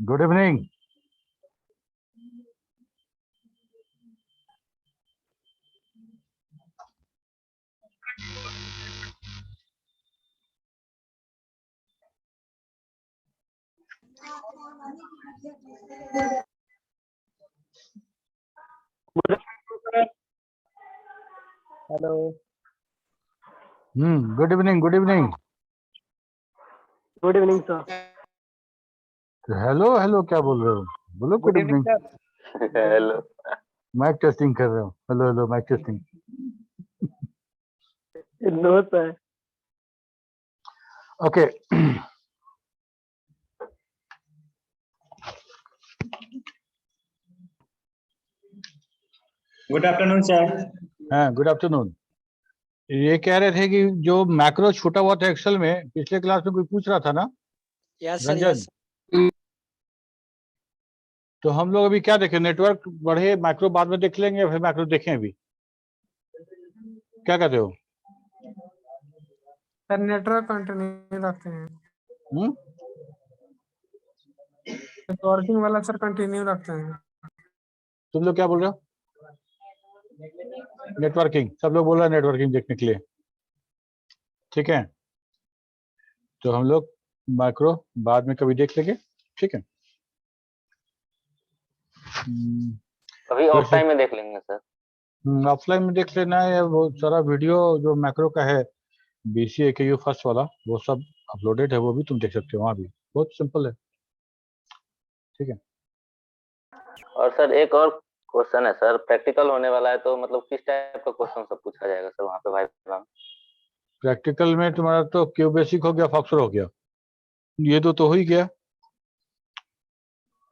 Good evening. Hello. Good evening, good evening. Good evening sir. Hello hello क्या बोल रहे हो? बोलो good evening. Hello. Mike testing कर रहे हो? Hello hello mike testing. No sir. Okay. Good afternoon sir. हाँ, गुड आफ्टरनून। ये कह रहे थे कि जो मैक्रो छोटा हुआ था एक्सेल में, पिछले क्लास में कोई पूछ रहा था ना? Yes sir, Ranjan. यस। तो हम लोग अभी क्या देखें? नेटवर्क बढ़े, मैक्रो बाद में देख लेंगे, फिर मैक्रो देखें अभी? क्या कहते हो? सर नेटवर्क कंटिन्यू रखते हैं। नेटवर्किंग वाला सर कंटिन्यू रखते हैं। तुम लोग क्या बोल रहे हो? नेटवर्किंग, सब लोग बोल रहे हैं नेटवर्किंग देखने के लिए। ठीक है, तो हम लोग मैक्रो बाद में कभी देख लेंगे। ठीक है, अभी ऑफ टाइम में देख लेंगे सर। ऑफलाइन में देख लेना है। वो सारा वीडियो जो मैक्रो का है, BCA के फर्स्ट वाला, वो सब अपलोडेड है, वो भी तुम देख सकते हो। वहाँ भी बहुत सिंपल है। ठीक है। और सर एक और क्वेश्चन है सर, प्रैक्टिकल होने वाला है तो मतलब किस टाइप का क्वेश्चन सब पूछा जाएगा सर वहाँ पे वाइवा में? प्रैक्टिकल में तुम्हारा तो क्यू बेसिक हो गया, फॉक्सर हो गया, ये तो हो ही गया।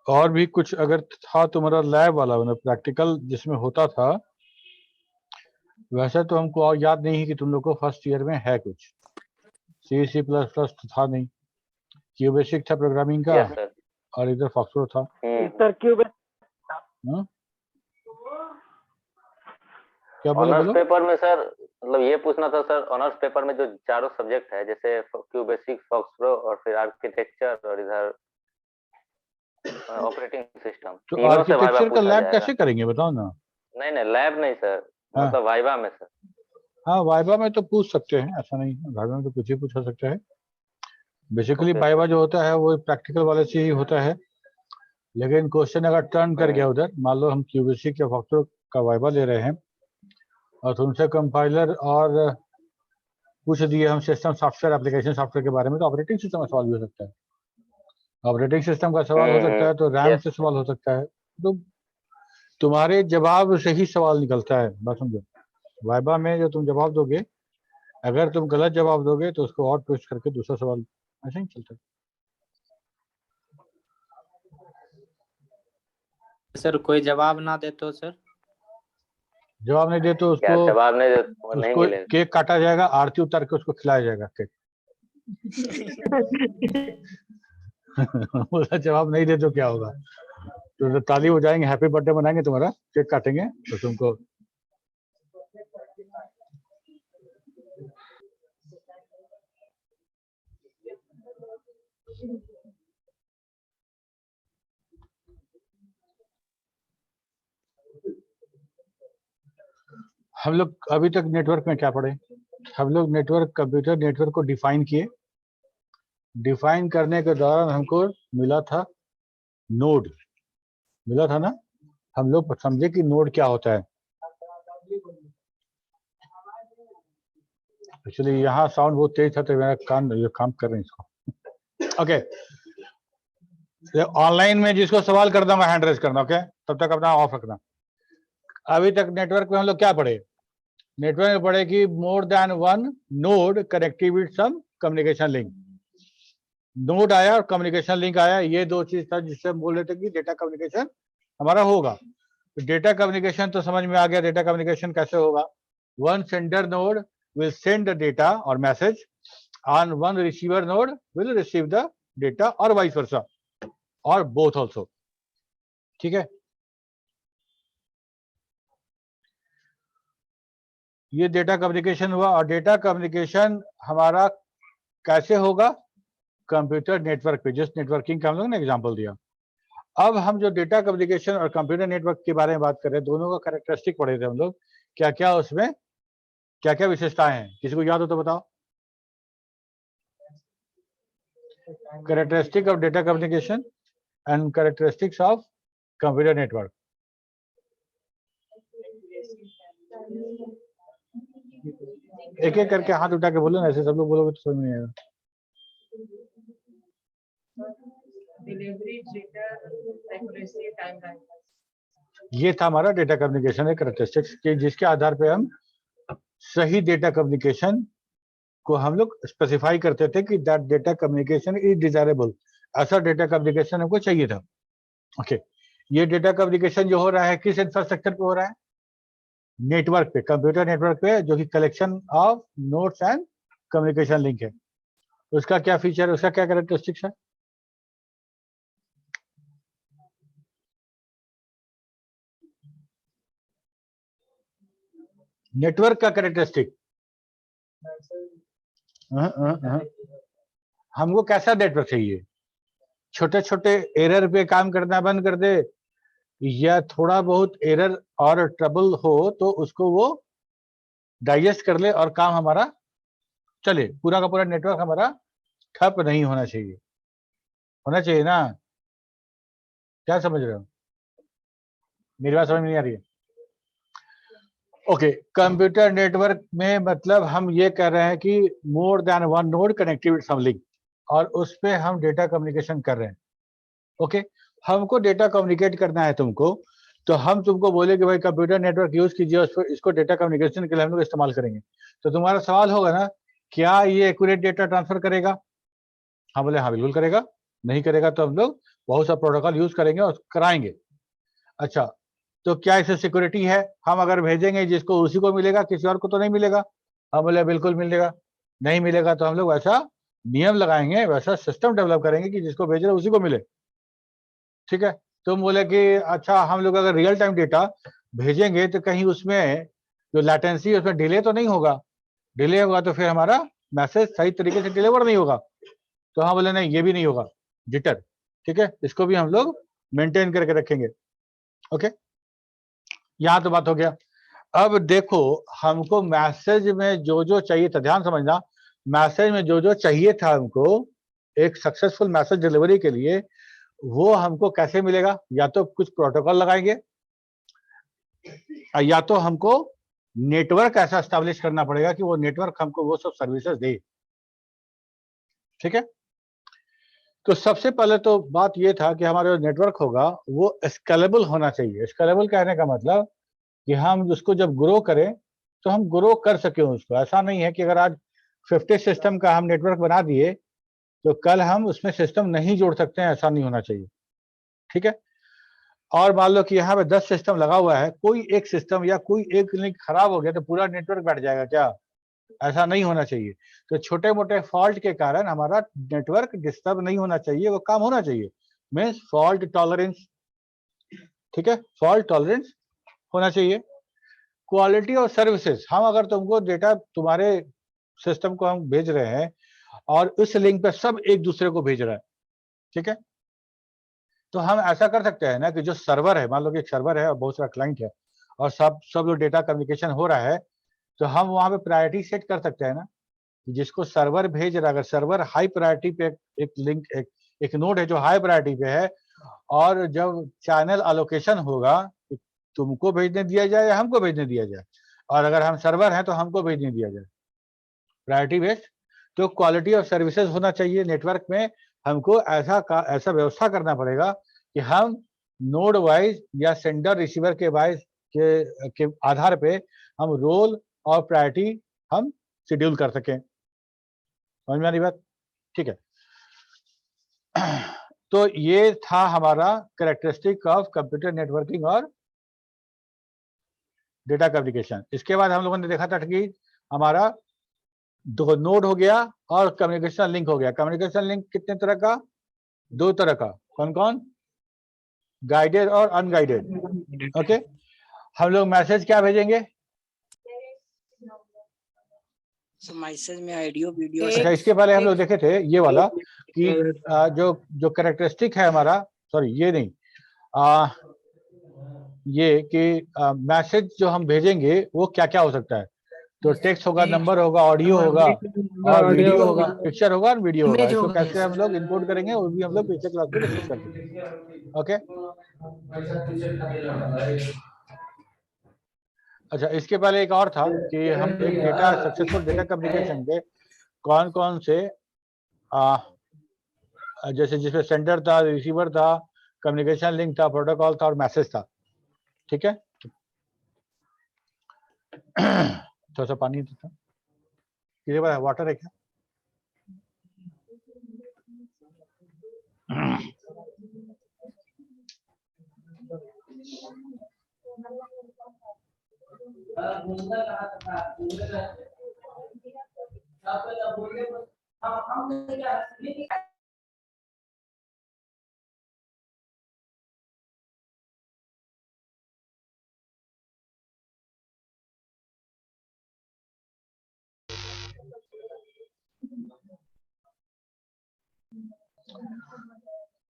और भी कुछ अगर था तुम्हारा लैब वाला, मतलब प्रैक्टिकल जिसमें होता था, वैसे तो हमको और याद नहीं है कि तुम लोग को फर्स्ट ईयर में है कुछ। C++ तो था नहीं, क्यू बेसिक था प्रोग्रामिंग का। Yes sir. और इधर फॉक्सर था। सर क्यूब क्या बोले? ऑनर्स बोलो। पेपर में सर, मतलब ये पूछना था सर, ऑनर्स पेपर में जो चारों सब्जेक्ट है, जैसे क्यू बेसिक, फॉक्सप्रो और फिर आर्किटेक्चर और इधर ऑपरेटिंग सिस्टम, तो तीनों से वाइवा आर्किटेक्चर का पूछा लैब जाएगा। कैसे करेंगे बताओ ना? नहीं नहीं, लैब नहीं सर, हाँ। मतलब वाइवा में सर। हाँ, वाइवा में तो पूछ सकते हैं, ऐसा नहीं है। वाइवा में तो कुछ ही पूछा सकता है। Basically Okay, viva sir. जो होता है वो प्रैक्टिकल वाले से ही होता है। लेकिन क्वेश्चन अगर टर्न कर गया उधर, मान लो हम क्यूबेसिक या फॉक्सर का वाइवा ले रहे हैं और तुमसे कंपाइलर और पूछ दिए हम सिस्टम सॉफ्टवेयर, एप्लीकेशन सॉफ्टवेयर के बारे में, तो ऑपरेटिंग सिस्टम का सवाल भी हो सकता है। ऑपरेटिंग सिस्टम का सवाल हो सकता है तो रैम Yes. से सवाल हो सकता है। तो तुम्हारे जवाब से ही सवाल निकलता है, बस समझो। वाइवा में जो तुम जवाब दोगे, अगर तुम गलत जवाब दोगे तो उसको और ट्विस्ट करके दूसरा सवाल, ऐसे ही चलता है। सर कोई जवाब ना दे तो सर? जवाब नहीं दे तो क्या उसको जवाब नहीं दे तो नहीं उसको मिलेगा? केक काटा जाएगा, आरती उतार के उसको खिलाया जाएगा केक। उसका जवाब नहीं दे तो क्या होगा? तो ताली हो जाएंगे, हैप्पी बर्थडे मनाएंगे, तुम्हारा केक काटेंगे तो तुमको। हम लोग अभी तक नेटवर्क में क्या पढ़े? हम लोग नेटवर्क, कंप्यूटर नेटवर्क को डिफाइन किए। डिफाइन करने के दौरान हमको मिला था नोड, मिला था ना? हम लोग समझे कि नोड क्या होता है। एक्चुअली यहाँ साउंड बहुत तेज था तो मेरा कान ये काम कर रहे हैं इसको। ओके, ऑनलाइन में जिसको सवाल करना मैं हैंड रेज करना। ओके, तब तक अपना ऑफ रखना। अभी तक नेटवर्क में हम लोग क्या पढ़े? नेटवर्क में पढ़े कि more than one node connected with some communication link. Node आया और कम्युनिकेशन लिंक आया, ये दो चीज था जिससे हम बोल रहे थे कि डेटा कम्युनिकेशन हमारा होगा। डेटा कम्युनिकेशन तो समझ में आ गया, डेटा कम्युनिकेशन कैसे होगा। One sender node will send the data or message and one receiver node will receive the data or vice versa or both also, ठीक है। ये डेटा कम्युनिकेशन हुआ। और डेटा कम्युनिकेशन हमारा कैसे होगा, कंप्यूटर नेटवर्क पे, जिस नेटवर्किंग का हम लोग ने एग्जांपल दिया। अब हम जो डेटा कम्युनिकेशन और कंप्यूटर नेटवर्क के बारे में बात कर रहे हैं, दोनों का कैरेक्टरिस्टिक पढ़े थे हम लोग, क्या क्या उसमें क्या क्या विशेषताएं हैं, किसी को याद हो तो बताओ। Characteristic of data communication and characteristics of computer network. एक एक करके हाथ उठा के बोलो ना, ऐसे सब लोग बोलोगे तो समझ नहीं आएगा। Delivery, jitter, accuracy, timeline. ये था हमारा डेटा कम्युनिकेशन के कैरेक्टरिस्टिक्स के, जिसके आधार पे हम सही डेटा कम्युनिकेशन को हम लोग स्पेसिफाई करते थे कि that data communication is desirable, ऐसा डेटा कम्युनिकेशन हमको चाहिए था। ओके, ये डेटा कम्युनिकेशन जो हो रहा है किस इंफ्रास्ट्रक्चर पे हो रहा है, नेटवर्क पे, कंप्यूटर नेटवर्क पे, जो कि collection of notes and communication link है। उसका क्या फीचर है, उसका क्या कैरेक्टरिस्टिक्स है। नेटवर्क का कैरेक्टरिस्टिक, हमको कैसा नेटवर्क चाहिए, छोटे छोटे एरर पे काम करना बंद कर दे, या थोड़ा बहुत एरर और ट्रबल हो तो उसको वो डाइजेस्ट कर ले और काम हमारा चले। पूरा का पूरा नेटवर्क हमारा ठप नहीं होना चाहिए, होना चाहिए ना। क्या समझ रहे हो, मेरी बात समझ में नहीं आ रही है। ओके, कंप्यूटर नेटवर्क में मतलब हम ये कह रहे हैं कि more than one node connected with some link, और उस पे हम डेटा कम्युनिकेशन कर रहे हैं। ओके, हमको डेटा कम्युनिकेट करना है तुमको, तो हम तुमको बोले कि भाई कंप्यूटर नेटवर्क यूज कीजिए, इसको डेटा कम्युनिकेशन के लिए हम लोग इस्तेमाल करेंगे। तो तुम्हारा सवाल होगा ना, क्या ये एक्यूरेट डेटा ट्रांसफर करेगा। हाँ बोले हाँ बिल्कुल करेगा, नहीं करेगा तो हम लोग बहुत सा प्रोटोकॉल यूज करेंगे और कराएंगे। अच्छा, तो क्या इसे सिक्योरिटी है, हम अगर भेजेंगे जिसको उसी को मिलेगा, किसी और को तो नहीं मिलेगा। हम बोले बिल्कुल मिलेगा। नहीं मिलेगा तो हम लोग वैसा नियम लगाएंगे, वैसा सिस्टम डेवलप करेंगे कि जिसको भेज रहे उसी को मिले, ठीक है। तुम बोले कि अच्छा हम लोग अगर रियल टाइम डेटा भेजेंगे तो कहीं उसमें जो लैटेंसी है उसमें डिले तो नहीं होगा, डिले होगा तो फिर हमारा मैसेज सही तरीके से डिलीवर नहीं होगा। तो हाँ बोले नहीं, ये भी नहीं होगा, जिटर, ठीक है, इसको भी हम लोग मेंटेन करके रखेंगे। ओके, यहाँ तो बात हो गया। अब देखो, हमको मैसेज में जो जो चाहिए था, ध्यान समझना, मैसेज में जो जो चाहिए था हमको एक सक्सेसफुल मैसेज डिलीवरी के लिए, वो हमको कैसे मिलेगा, या तो कुछ प्रोटोकॉल लगाएंगे, या तो हमको नेटवर्क ऐसा एस्टैब्लिश करना पड़ेगा कि वो नेटवर्क हमको वो सब सर्विसेज दे, ठीक है। तो सबसे पहले तो बात ये था कि हमारा जो नेटवर्क होगा वो स्केलेबल होना चाहिए। स्केलेबल कहने का मतलब कि हम उसको जब ग्रो करें तो हम ग्रो कर सकें उसको। ऐसा नहीं है कि अगर आज 50 सिस्टम का हम नेटवर्क बना दिए तो कल हम उसमें सिस्टम नहीं जोड़ सकते हैं, ऐसा नहीं होना चाहिए, ठीक है। और मान लो कि यहाँ पे 10 सिस्टम लगा हुआ है, कोई एक सिस्टम या कोई एक लिंक खराब हो गया तो पूरा नेटवर्क बैठ जाएगा क्या, ऐसा नहीं होना चाहिए। तो छोटे मोटे फॉल्ट के कारण हमारा नेटवर्क डिस्टर्ब नहीं होना चाहिए, वो काम होना चाहिए, मीन्स फॉल्ट टॉलरेंस, ठीक है, फॉल्ट टॉलरेंस होना चाहिए। क्वालिटी और सर्विसेज, हम अगर तुमको डेटा तुम्हारे सिस्टम को हम भेज रहे हैं और उस लिंक पे सब एक दूसरे को भेज रहा है, ठीक है, तो हम ऐसा कर सकते हैं ना कि जो सर्वर है, मान लो कि एक सर्वर है और बहुत सारा क्लाइंट है और सब लोग डेटा कम्युनिकेशन हो रहा है, तो हम वहां पे प्रायोरिटी सेट कर सकते हैं ना, जिसको सर्वर भेज रहा है, अगर सर्वर हाई प्रायोरिटी पे एक लिंक एक नोड है जो हाई प्रायोरिटी पे है, और जब चैनल अलोकेशन होगा तुमको भेजने दिया जाए या हमको भेजने दिया जाए, और अगर हम सर्वर हैं तो हमको भेजने दिया जाए, प्रायोरिटी बेस्ड। तो क्वालिटी ऑफ सर्विसेज होना चाहिए नेटवर्क में। हमको ऐसा व्यवस्था करना पड़ेगा कि हम नोड वाइज या सेंडर रिसीवर के वाइज के आधार पे हम रोल और प्रायोरिटी हम शेड्यूल कर सकें। समझ में आ रही बात, ठीक है। तो ये था हमारा कैरेक्टरिस्टिक ऑफ कंप्यूटर नेटवर्किंग और डेटा कम्युनिकेशन। इसके बाद हम लोगों ने देखा था कि हमारा दो नोड हो गया और कम्युनिकेशन लिंक हो गया। कम्युनिकेशन लिंक कितने तरह का? 2 तरह का। कौन कौन? गाइडेड और अनगाइडेड। ओके, हम लोग मैसेज क्या भेजेंगे? मैसेज में ऑडियो वीडियो अच्छा, इसके पहले हम लोग देखे थे ये वाला कि जो कैरेक्टरिस्टिक है हमारा, सॉरी ये नहीं, ये कि मैसेज जो हम भेजेंगे वो क्या क्या हो सकता है। तो टेक्स्ट होगा, नंबर होगा, ऑडियो होगा और वीडियो होगा, पिक्चर होगा और वीडियो होगा। इसको कैसे हम लोग इनकोड करेंगे वो भी हम लोग पिछले क्लास में डिस्कस करेंगे। ओके, अच्छा, इसके पहले एक और था कि हम एक डेटा सक्सेसफुल डेटा कम्युनिकेशन के कौन कौन से जैसे जिसमें सेंडर था, रिसीवर था, कम्युनिकेशन लिंक था, प्रोटोकॉल था और मैसेज था। ठीक है, थोड़ा सा पानी था, किसी बार वाटर है क्या?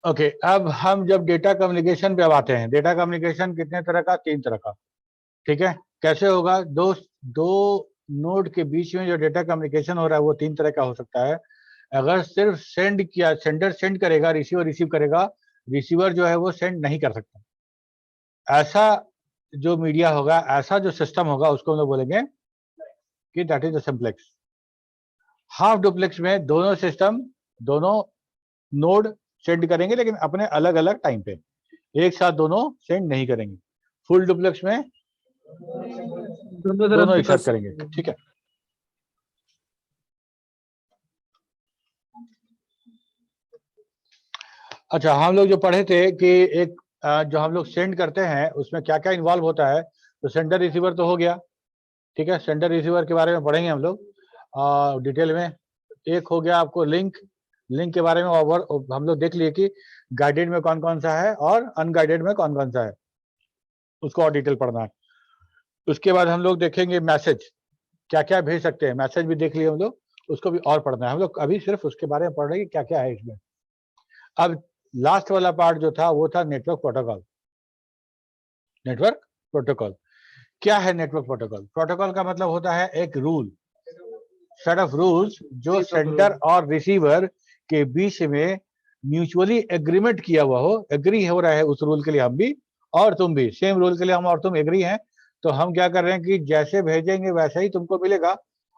ओके, अब हम जब डेटा कम्युनिकेशन पे अब आते हैं। डेटा कम्युनिकेशन कितने तरह का? 3 तरह का। ठीक है, कैसे होगा? दो नोड के बीच में जो डेटा कम्युनिकेशन हो रहा है वो 3 तरह का हो सकता है। अगर सिर्फ सेंड किया, सेंडर सेंड करेगा, रिसीवर रिसीव करेगा, रिसीवर जो है वो सेंड नहीं कर सकता। ऐसा जो मीडिया होगा, ऐसा जो सिस्टम होगा, उसको हम लोग बोलेंगे कि that is the simplex. Half duplex में दोनों सिस्टम, दोनों नोड सेंड करेंगे लेकिन अपने अलग अलग टाइम पे, एक साथ दोनों सेंड नहीं करेंगे। फुल डुप्लेक्स में दोनों एक साथ करेंगे। ठीक है, अच्छा, हम लोग जो पढ़े थे कि एक जो हम लोग सेंड करते हैं उसमें क्या क्या इन्वॉल्व होता है। तो सेंडर रिसीवर तो हो गया, ठीक है, सेंडर रिसीवर के बारे में पढ़ेंगे हम लोग डिटेल में। एक हो गया आपको लिंक, लिंक के बारे में ओवर हम लोग देख लिए कि गाइडेड में कौन कौन सा है और अनगाइडेड में कौन कौन सा है, उसको और डिटेल पढ़ना है। उसके बाद हम लोग देखेंगे मैसेज क्या क्या भेज सकते हैं, मैसेज भी देख लिए हम लोग, उसको भी और पढ़ना है। हम लोग अभी सिर्फ उसके बारे में पढ़ रहे हैं कि क्या क्या है इसमें। अब लास्ट वाला पार्ट जो था वो था नेटवर्क प्रोटोकॉल। नेटवर्क प्रोटोकॉल क्या है? नेटवर्क प्रोटोकॉल, प्रोटोकॉल का मतलब होता है एक रूल, सेट ऑफ रूल्स जो सेंडर और रिसीवर के बीच में म्यूचुअली एग्रीमेंट किया हुआ हो, एग्री हो रहा है उस रूल के लिए हम भी और तुम भी, सेम रूल के लिए हम और तुम एग्री हैं। तो हम क्या कर रहे हैं कि जैसे भेजेंगे वैसा ही तुमको मिलेगा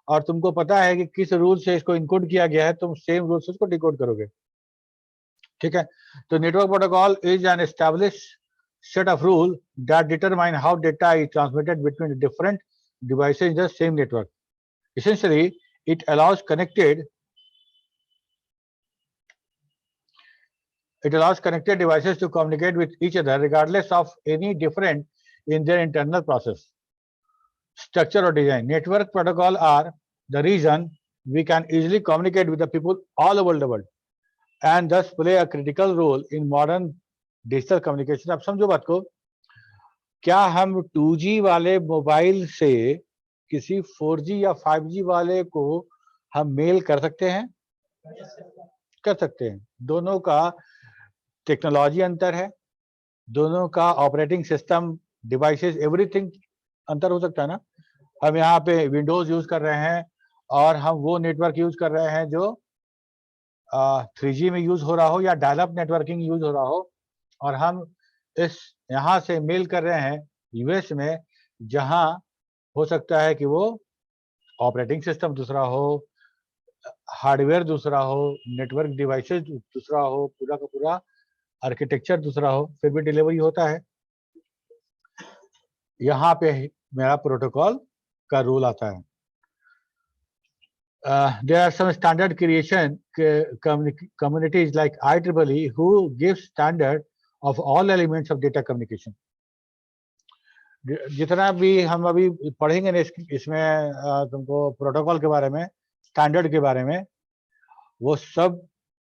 और तुमको पता है कि किस रूल से इसको इनकोड किया गया है, तुम सेम रूल से उसको डिकोड करोगे। ठीक है, तो network protocol is an established set of rules that determine how data is transmitted between different devices in the same network. Essentially, it allows connected devices to communicate with each other regardless of any difference in their internal process, structure or design. Network protocol are the reason we can easily communicate with the people all over the world and thus play a critical role in modern digital communication. अब समझो बात को, क्या हम 2G वाले mobile से किसी 4G या 5G वाले को हम मेल कर सकते हैं? कर सकते हैं। दोनों का टेक्नोलॉजी अंतर है, दोनों का ऑपरेटिंग सिस्टम, डिवाइसेस, एवरीथिंग अंतर हो सकता है ना। हम यहाँ पे विंडोज यूज कर रहे हैं और हम वो नेटवर्क यूज कर रहे हैं जो 3G में यूज हो रहा हो या डायल अप नेटवर्किंग यूज हो रहा हो, और हम इस यहाँ से मेल कर रहे हैं यूएस में, जहाँ हो सकता है कि वो ऑपरेटिंग सिस्टम दूसरा हो, हार्डवेयर दूसरा हो, नेटवर्क डिवाइसेस दूसरा हो, पूरा का पूरा आर्किटेक्चर दूसरा हो, फिर भी डिलीवरी होता है। यहाँ पे मेरा प्रोटोकॉल का रूल आता है। There are some standard creation communities like IEEE who give standard of all elements of data communication. जितना भी हम अभी पढ़ेंगे ना इसमें तुमको प्रोटोकॉल के बारे में, स्टैंडर्ड के बारे में, वो सब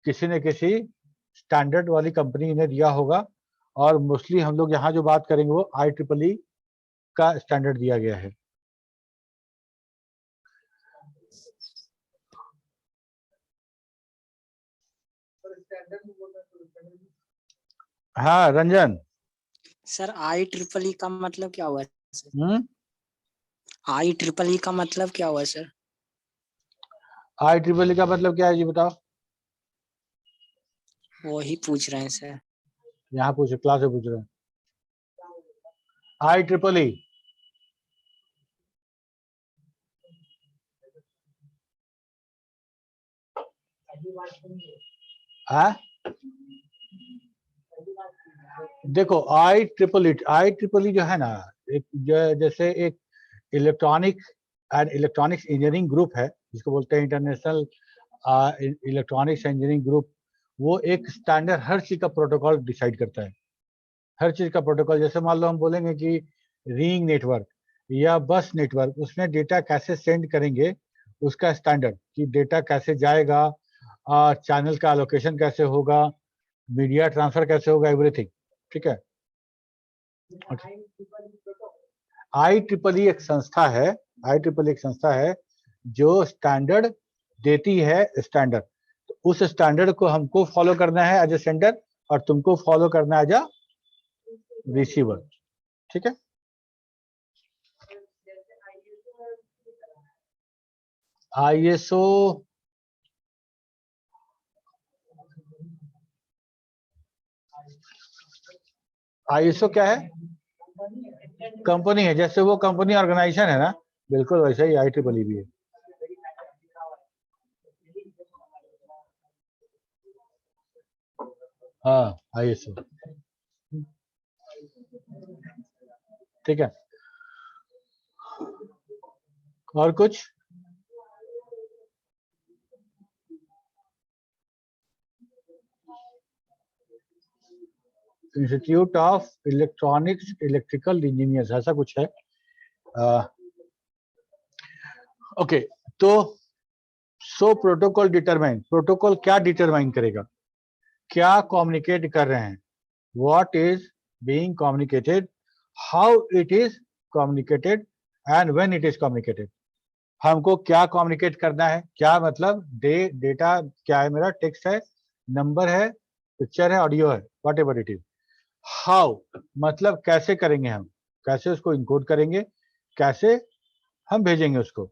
किसी न किसी स्टैंडर्ड वाली कंपनी ने दिया होगा। और मोस्टली हम लोग यहाँ जो बात करेंगे वो IEEE का स्टैंडर्ड दिया गया है। हाँ रंजन। सर IEEE का मतलब क्या हुआ सर? IEEE का मतलब क्या हुआ सर? IEEE का मतलब क्या है जी बताओ? वही पूछ रहे हैं सर। यहाँ पूछे, क्लास में पूछ रहे हैं। IEEE हाँ, देखो IEEE जो है ना, एक जैसे एक electronic and electronics engineering group है, जिसको बोलते हैं इंटरनेशनल इलेक्ट्रॉनिक्स इंजीनियरिंग ग्रुप। वो एक स्टैंडर्ड हर चीज का प्रोटोकॉल डिसाइड करता है, हर चीज का प्रोटोकॉल। जैसे मान लो हम बोलेंगे कि रिंग नेटवर्क या बस नेटवर्क, उसमें डेटा कैसे सेंड करेंगे, उसका स्टैंडर्ड, कि डेटा कैसे जाएगा, चैनल का एलोकेशन कैसे होगा, मीडिया ट्रांसफर कैसे होगा, एवरीथिंग। ठीक है। IEEE एक संस्था है, IEEE एक संस्था है जो स्टैंडर्ड देती है, स्टैंडर्ड। तो उस स्टैंडर्ड को हमको फॉलो करना है एज ए सेंडर, और तुमको फॉलो करना है एज अ रिसीवर। ठीक है। ISO क्या है? कंपनी है, जैसे वो कंपनी ऑर्गेनाइजेशन है ना, बिल्कुल वैसे ही IEEE भी है। हाँ ISO। ठीक है। और कुछ? Institute of electronics electrical engineers, ऐसा कुछ है। ओके, तो सो प्रोटोकॉल डिटरमाइन, प्रोटोकॉल क्या डिटरमाइन करेगा, क्या कम्युनिकेट कर रहे हैं, what is being communicated, how it is communicated and when it is communicated. हमको क्या कम्युनिकेट करना है, क्या मतलब डेटा क्या है, मेरा टेक्स्ट है, नंबर है, पिक्चर है, ऑडियो है, what ever it is. How मतलब कैसे करेंगे हम, कैसे उसको इनकोड करेंगे, कैसे हम भेजेंगे उसको।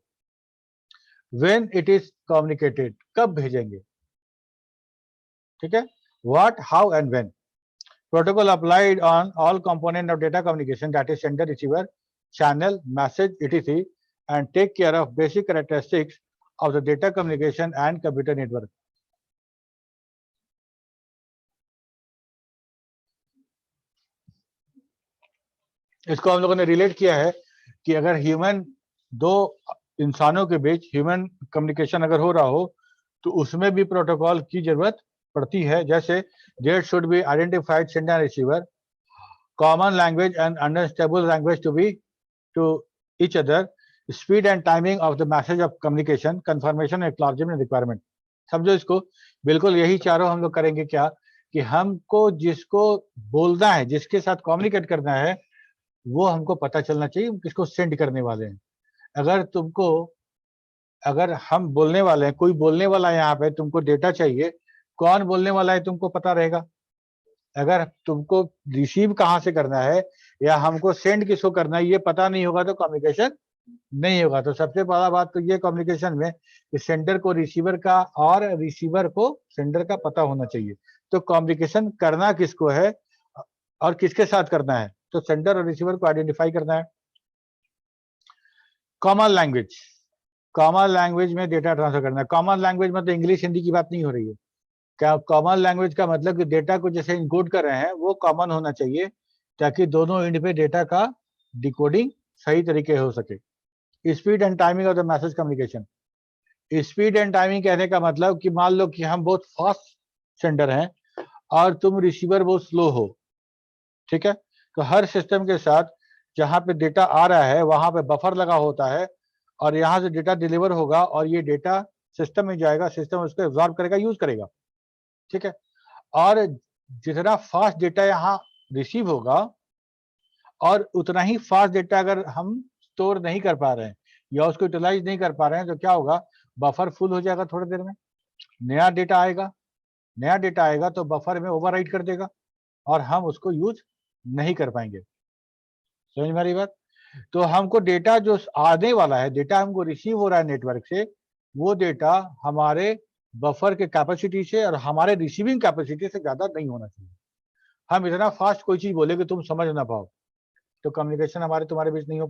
व्हेन इट इज कम्युनिकेटेड, कब भेजेंगे। ठीक है। What, how and when. Protocol applied on all component of data communication, that is sender, receiver, channel, message, etc, and take care of basic characteristics of the data communication and computer network. इसको हम लोगों ने relate किया है कि अगर human, दो इंसानों के बीच ह्यूमन कम्युनिकेशन अगर हो रहा हो तो उसमें भी प्रोटोकॉल की जरूरत पड़ती है। जैसे there should be identified sender receiver, common language and understandable language to be to each other, speed and timing of the message of communication, confirmation, acknowledgement, requirement। समझो इसको, बिल्कुल यही चारों हम लोग करेंगे। क्या कि हमको जिसको बोलना है, जिसके साथ कम्युनिकेट करना है, वो हमको पता चलना चाहिए किसको सेंड करने वाले हैं। अगर हम बोलने वाले हैं, कोई बोलने वाला है यहाँ पे, तुमको डेटा चाहिए, कौन बोलने वाला है तुमको पता रहेगा। अगर तुमको रिसीव कहाँ से करना है या हमको सेंड किसको करना है ये पता नहीं होगा तो कम्युनिकेशन नहीं होगा। तो सबसे बड़ा बात तो ये कम्युनिकेशन में कि सेंडर को रिसीवर का और रिसीवर को सेंडर का पता होना चाहिए। तो कम्युनिकेशन करना किसको है और किसके साथ करना है, तो सेंडर और रिसीवर को आइडेंटिफाई करना है। कॉमन लैंग्वेज, कॉमन लैंग्वेज में डेटा ट्रांसफर करना है। कॉमन लैंग्वेज मतलब इंग्लिश हिंदी की बात नहीं हो रही है। क्या कॉमन लैंग्वेज का मतलब कि डेटा को जैसे इनकोड कर रहे हैं वो कॉमन होना चाहिए, ताकि दोनों एंड पे डेटा का डिकोडिंग सही तरीके हो सके। Speed and timing of the message communication, speed and timing कहने का मतलब कि मान लो कि हम बहुत फास्ट सेंडर हैं और तुम रिसीवर बहुत स्लो हो, ठीक है, तो हर सिस्टम के साथ जहाँ पे डेटा आ रहा है वहां पे बफर लगा होता है और यहाँ से डेटा डिलीवर होगा और ये डेटा सिस्टम में जाएगा, सिस्टम उसको एब्जॉर्ब करेगा, यूज करेगा, ठीक है। और जितना फास्ट डेटा यहाँ रिसीव होगा और उतना ही फास्ट डेटा अगर हम स्टोर नहीं कर पा रहे हैं या उसको यूटिलाइज नहीं कर पा रहे हैं तो क्या होगा, बफर फुल हो जाएगा, थोड़ी देर में नया डेटा आएगा तो बफर में ओवरराइट कर देगा और हम उसको यूज नहीं कर पाएंगे। समझ में आ रही बात? तो हमको डेटा जो आने वाला है, डेटा हमको रिसीव हो रहा है नेटवर्क से, वो डेटा हमारे बफर के कैपेसिटी से और हमारे रिसीविंग कैपेसिटी से ज्यादा नहीं होना चाहिए। हम इतना फास्ट कोई चीज बोले कि तुम समझ ना पाओ तो कम्युनिकेशन हमारे तुम्हारे बीच नहीं हो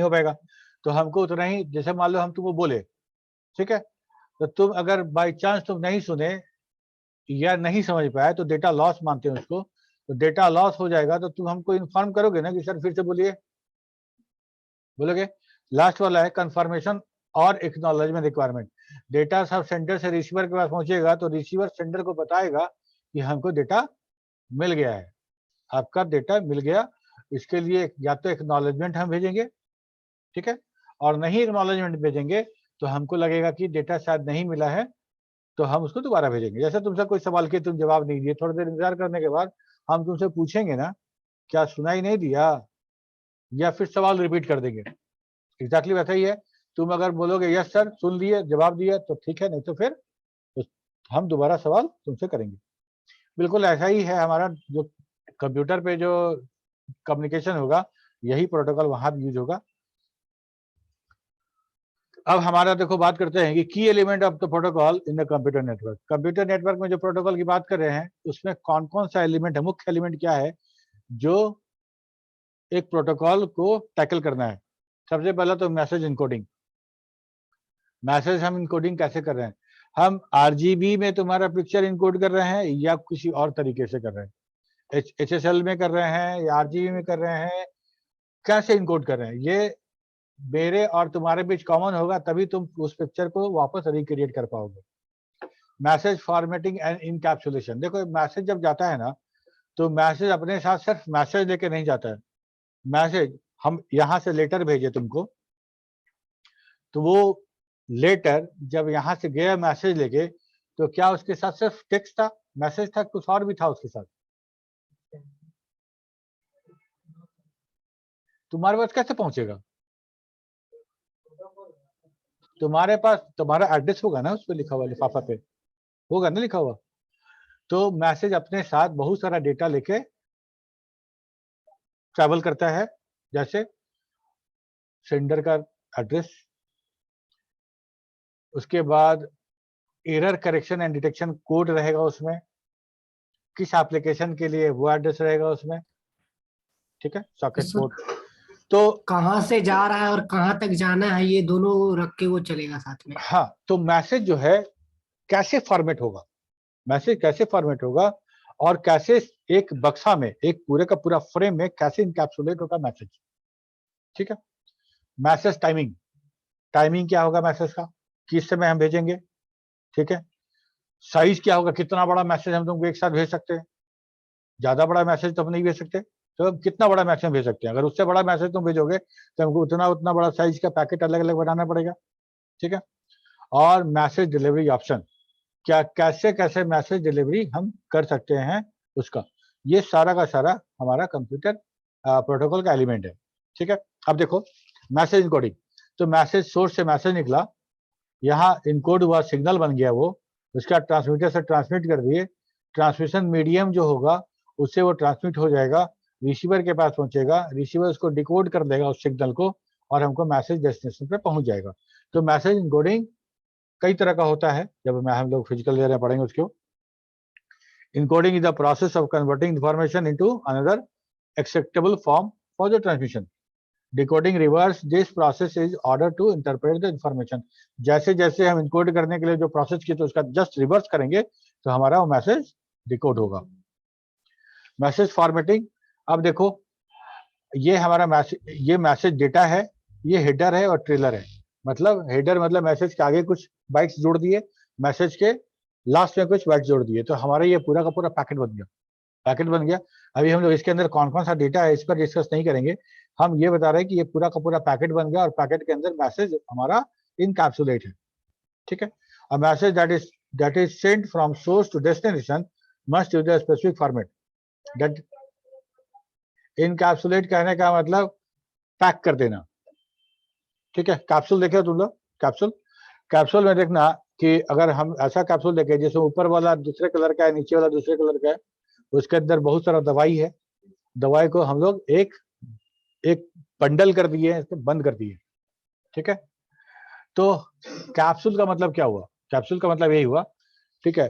पाएगा। तो हमको उतना ही, जैसे मान लो हम तुमको बोले, ठीक है, तो तुम अगर बाई चांस तुम नहीं सुने या नहीं समझ पाए तो डेटा लॉस मानते हैं उसको। तो डेटा लॉस हो जाएगा तो तुम हमको इन्फॉर्म करोगे ना कि सर फिर से बोलोगे। लास्ट वाला है कंफर्मेशन और एक्नॉलेजमेंट रिक्वायरमेंट। डेटा सब सेंडर से रिसीवर के पास पहुंचेगा तो रिसीवर सेंडर को बताएगा कि हमको डेटा मिल गया है, आपका डेटा मिल गया। इसके लिए या तो एक्नॉलेजमेंट हम भेजेंगे, ठीक है, और नहीं एक्नॉलेजमेंट भेजेंगे तो हमको लगेगा कि डेटा शायद नहीं मिला है तो हम उसको दोबारा भेजेंगे। जैसे तुमसे कोई सवाल किया, तुम जवाब नहीं दिए, थोड़ी देर इंतजार करने के बाद हम तुमसे पूछेंगे ना क्या सुनाई नहीं दिया, या फिर सवाल रिपीट कर देंगे। एग्जैक्टली वैसा ही है। तुम अगर बोलोगे यस सर सुन लिए, जवाब दिया तो ठीक है, नहीं तो फिर हम दोबारा सवाल तुमसे करेंगे। बिल्कुल ऐसा ही है हमारा जो कंप्यूटर पे जो कम्युनिकेशन होगा, यही प्रोटोकॉल वहां भी यूज होगा। अब हमारा देखो बात करते हैं कि की element of the protocol in the computer network. Computer network में जो प्रोटोकॉल की बात कर रहे हैं उसमें कौन कौन सा एलिमेंट है, मुख्य एलिमेंट क्या है जो एक प्रोटोकॉल को टैकल करना है। सबसे पहला तो मैसेज इनकोडिंग। मैसेज हम इनकोडिंग कैसे कर रहे हैं, हम आरजीबी में तुम्हारा पिक्चर इनकोड कर रहे हैं या किसी और तरीके से कर रहे हैं, HSL में कर रहे हैं या आरजीबी में कर रहे हैं, कैसे इनकोड कर रहे हैं, ये मेरे और तुम्हारे बीच कॉमन होगा, तभी तुम उस पिक्चर को वापस रिक्रिएट कर पाओगे। Message formatting and encapsulation. देखो मैसेज जब जाता है ना तो मैसेज अपने साथ सिर्फ मैसेज लेके नहीं जाता है। मैसेज हम यहाँ से लेटर भेजे तुमको, तो वो लेटर जब यहाँ से गया मैसेज लेके तो क्या उसके साथ सिर्फ टेक्स्ट था, मैसेज था, कुछ और भी था उसके साथ? तुम्हारे पास कैसे पहुंचेगा? तुम्हारे पास तुम्हारा एड्रेस होगा ना, उस पर लिखा हुआ, लिफाफा पे होगा ना लिखा हुआ। तो मैसेज अपने साथ बहुत सारा डेटा लेके ट्रैवल करता है, जैसे सेंडर का एड्रेस, उसके बाद error correction and detection code रहेगा उसमें, किस एप्लीकेशन के लिए वो एड्रेस रहेगा उसमें, ठीक है, सॉकेट पोर्ट। तो कहाँ से जा रहा है और कहाँ तक जाना है ये दोनों रख के वो चलेगा साथ में। हाँ, तो मैसेज जो है कैसे फॉर्मेट होगा, मैसेज कैसे फॉर्मेट होगा और कैसे एक बक्सा में, एक पूरे का पूरा फ्रेम में कैसे इनकैप्सुलेट होगा मैसेज, ठीक है। मैसेज टाइमिंग, टाइमिंग क्या होगा मैसेज का, किस समय हम भेजेंगे, ठीक है। साइज क्या होगा, कितना बड़ा मैसेज हम तुमको एक साथ भेज सकते हैं, ज्यादा बड़ा मैसेज तो हम नहीं भेज सकते, तो हम कितना बड़ा मैसेज भेज सकते हैं। अगर उससे बड़ा मैसेज तुम भेजोगे तो हमको उतना बड़ा साइज का पैकेट अलग अलग बनाना पड़ेगा, ठीक है। और मैसेज डिलीवरी ऑप्शन, क्या कैसे कैसे मैसेज डिलीवरी हम कर सकते हैं उसका, ये सारा का सारा हमारा कंप्यूटर प्रोटोकॉल का एलिमेंट है, ठीक है। अब देखो मैसेज इनकोडिंग, तो मैसेज सोर्स से मैसेज निकला, यहाँ इनकोड हुआ, सिग्नल बन गया, वो उसका ट्रांसमीटर से ट्रांसमिट कर दिए, ट्रांसमिशन मीडियम जो होगा उससे वो ट्रांसमिट हो जाएगा, रिसीवर के पास पहुंचेगा, रिसीवर उसको डिकोड कर देगा उस सिग्नल को और हमको मैसेज डेस्टिनेशन पे पहुंच जाएगा। तो मैसेज इनकोडिंग कई तरह का होता है, जब हम लोग फिजिकल लेयर में पढ़ेंगे उसको। Encoding is the process of converting information into another acceptable form for the transmission. Decoding reverse this process is order to interpret the information. जैसे जैसे हम इनकोड करने के लिए जो प्रोसेस किए तो उसका जस्ट रिवर्स करेंगे तो हमारा वो मैसेज डिकोड होगा। मैसेज फॉर्मेटिंग, अब देखो ये हमारा मैसेज, ये मैसेज डेटा है, ये हेडर है और ट्रेलर है। मतलब हेडर मतलब मैसेज के आगे कुछ बाइट्स जोड़ दिए, मैसेज के लास्ट में कुछ बाइट्स जोड़ दिए, तो हमारा ये पूरा का पूरा पैकेट बन गया। पैकेट बन गया। अभी हम लोग इसके अंदर कौन कौन सा डेटा है इस पर डिस्कस नहीं करेंगे, हम ये बता रहे हैं कि ये पूरा का पूरा पैकेट बन गया और पैकेट के अंदर मैसेज हमारा इनकैप्सुलेट है, ठीक है। A message that is sent from source to destination must use a specific format. That encapsulate कहने का मतलब पैक कर देना, ठीक है। कैप्सूल देखे हो तुम लोग, कैप्सूल, कैप्सूल में देखना कि अगर हम ऐसा कैप्सूल देखें जैसे ऊपर वाला दूसरे कलर का है, नीचे वाला दूसरे कलर का है, उसके अंदर बहुत सारा दवाई है, दवाई को हम लोग एक एक बंडल कर दिए, इसको बंद कर दिए, ठीक है। तो कैप्सूल का मतलब क्या हुआ, कैप्सूल का मतलब यही हुआ, ठीक है।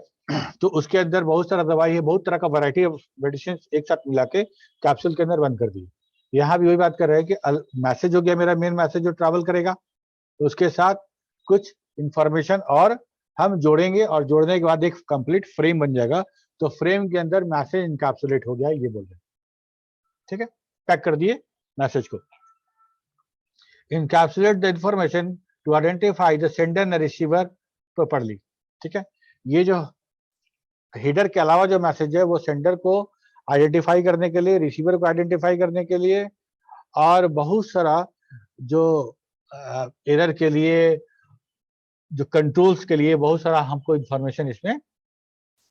तो उसके अंदर बहुत सारा दवाई है, बहुत तरह का वैरायटी ऑफ मेडिसिन एक साथ मिला के कैप्सूल के अंदर बंद कर दी। यहाँ भी वही बात कर रहे हैं कि मैसेज हो गया मेरा मेन मैसेज जो ट्रैवल करेगा, उसके साथ कुछ इंफॉर्मेशन और हम जोड़ेंगे और जोड़ने के बाद एक कंप्लीट फ्रेम बन जाएगा। तो फ्रेम के अंदर मैसेज इनकैप्सुलेट हो गया, ये बोल रहे हैं, ठीक है। पैक कर दिए मैसेज को। Encapsulate the information to identify the sender and receiver properly, ठीक है। ये जो हेडर के अलावा जो मैसेज है वो सेंडर को आइडेंटिफाई करने के लिए, रिसीवर को आइडेंटिफाई करने के लिए, और बहुत सारा जो एरर के लिए, जो कंट्रोल्स के लिए बहुत सारा हमको इंफॉर्मेशन इसमें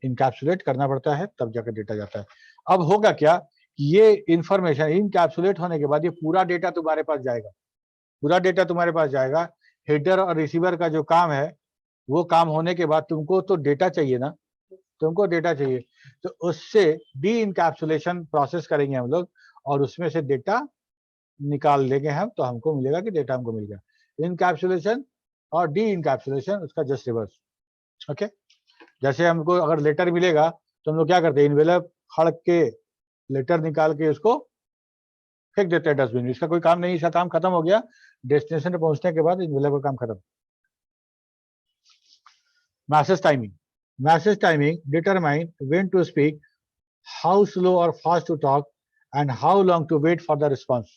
इनकैप्सुलेट करना पड़ता है, तब जाकर डेटा जाता है। अब होगा क्या कि ये इंफॉर्मेशन इनकैप्सुलेट होने के बाद ये पूरा डेटा तुम्हारे पास जाएगा, पूरा डेटा तुम्हारे पास जाएगा। हेडर और रिसीवर का जो काम है वो काम होने के बाद तुमको तो डेटा चाहिए ना, तुमको डेटा चाहिए, तो उससे डी इनकैप्सुलेशन प्रोसेस करेंगे हम लोग और उसमें से डेटा निकाल लेंगे हम, तो हमको मिलेगा कि डेटा हमको मिल गया। इनकैप्सुलेशन और डी इनकैप्सुलेशन उसका जस्ट रिवर्स, ओके। जैसे हमको अगर लेटर मिलेगा तो हम लोग क्या करते हैं, इन्वेलप खड़ के लेटर निकाल के उसको फेंक देते हैं डस्टबिन, इसका कोई काम नहीं, इसका काम खत्म हो गया, डेस्टिनेशन पे पहुंचने के बाद इन्वेलप का काम खत्म। Message timing, message timing determine when to speak, how slow or fast to talk, and how long to wait for the response.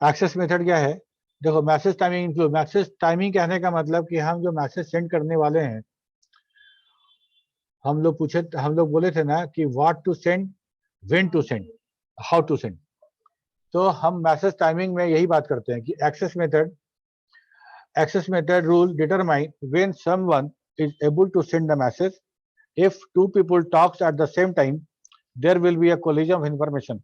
Access method क्या है, देखो message timing include, message timing कहने का मतलब कि हम जो मैसेज सेंड करने वाले हैं, हम लोग बोले थे ना कि what to send, when to send, how to send. तो हम मैसेज टाइमिंग में यही बात करते हैं कि access method rule determine when someone is able to send the message. If two people talks at the same time, there will be a collision of information.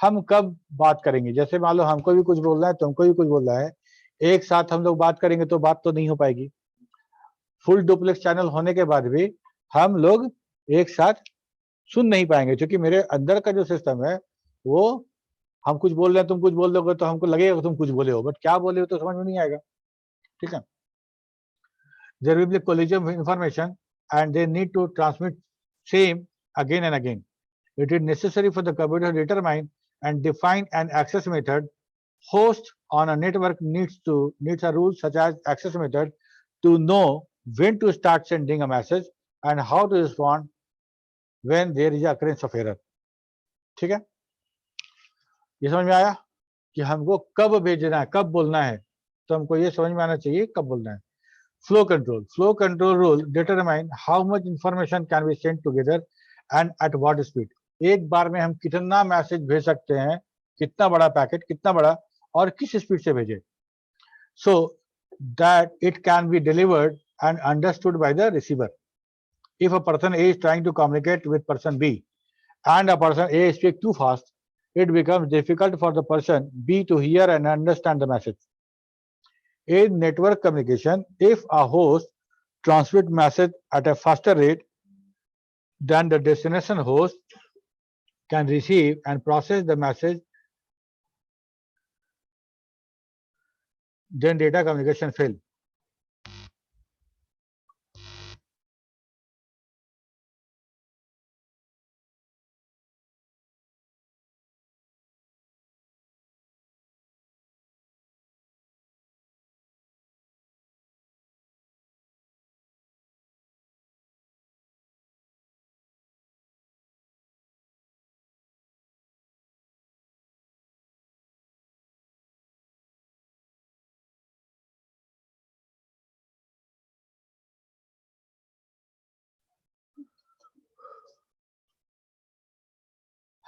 हम कब बात करेंगे, जैसे मान लो हमको भी कुछ बोलना है, तुमको भी कुछ बोलना है, एक साथ हम लोग बात करेंगे तो बात तो नहीं हो पाएगी। फुल डुप्लेक्स चैनल होने के बाद भी हम लोग एक साथ सुन नहीं पाएंगे, क्योंकि मेरे अंदर का जो सिस्टम है वो, हम कुछ बोल रहे हैं, तुम कुछ बोल दोगे तो हमको लगेगा तुम कुछ बोले हो, बट क्या बोले हो तो समझ में नहीं आएगा, ठीक है। There will be a collision of information and they need to transmit same again and again. It is necessary for the computer to determine and define an access method. Host on a network needs a rule such as access method to know when to start sending a message and how to respond when there is a occurrence of error. ठीक है, ये समझ में आया कि हमको कब भेजना है, कब बोलना है, तो हमको ये समझ में आना चाहिए कब बोलना है। Flow control rule determine how much information can be sent together and at what speed. एक बार में हम कितना मैसेज भेज सकते हैं, कितना बड़ा पैकेट, कितना बड़ा, और किस स्पीड से भेजें, so that it can be delivered and understood by the receiver. If a person A is trying to communicate with person B and a person A speaks too fast, it becomes difficult for the person B to hear and understand the message. In network communication, if a host transmits message at a faster rate than the destination host can receive and process the message, then data communication fails.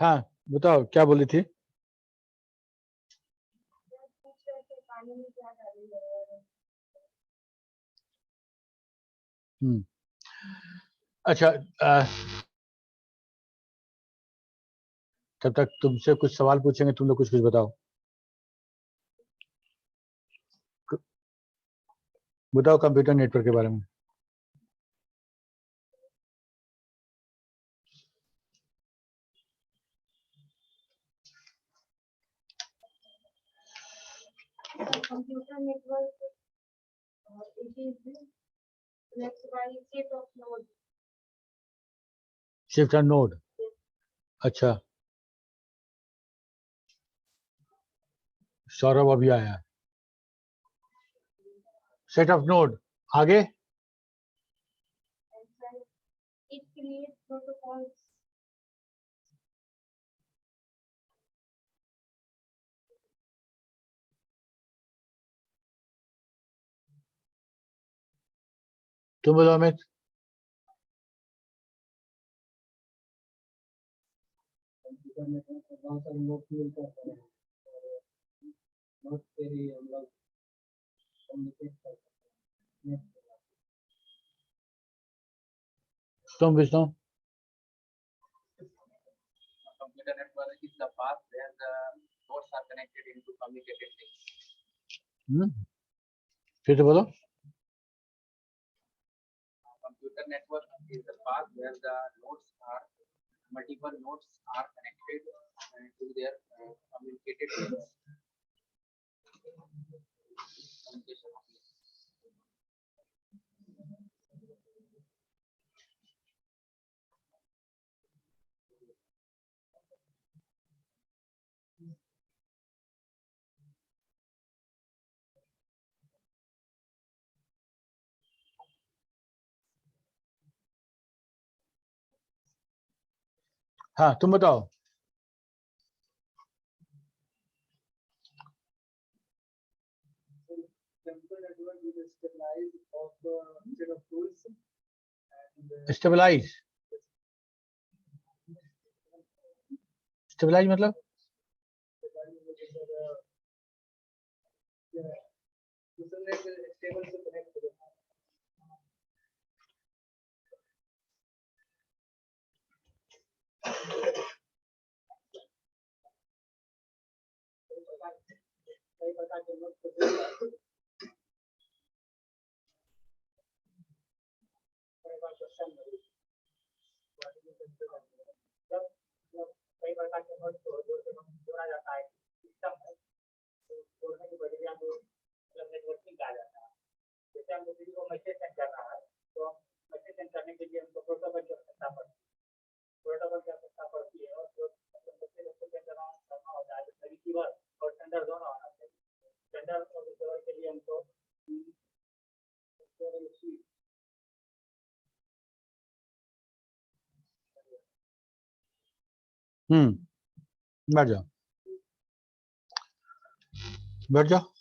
हाँ बताओ क्या बोली थी? हम्म, अच्छा तब तक तुमसे कुछ सवाल पूछेंगे, तुम लोग कुछ कुछ बताओ। बताओ कंप्यूटर नेटवर्क के बारे में। Computer network, it is next by set of node. Shift and node, अच्छा सौरभ अभी आया। सेट ऑफ नोड, आगे And then it creates protocols. तुम बोलो अमित। तुम Vishnu. Computer network is the path where the nodes are connected into communicated links. फिर से बोलो। Computer network is the path where the multiple nodes are connected to their communicated links. Communication of links. हाँ तुम बताओ। Stabilise, stabilise मतलब बैठ जाओ, बैठ जाओ।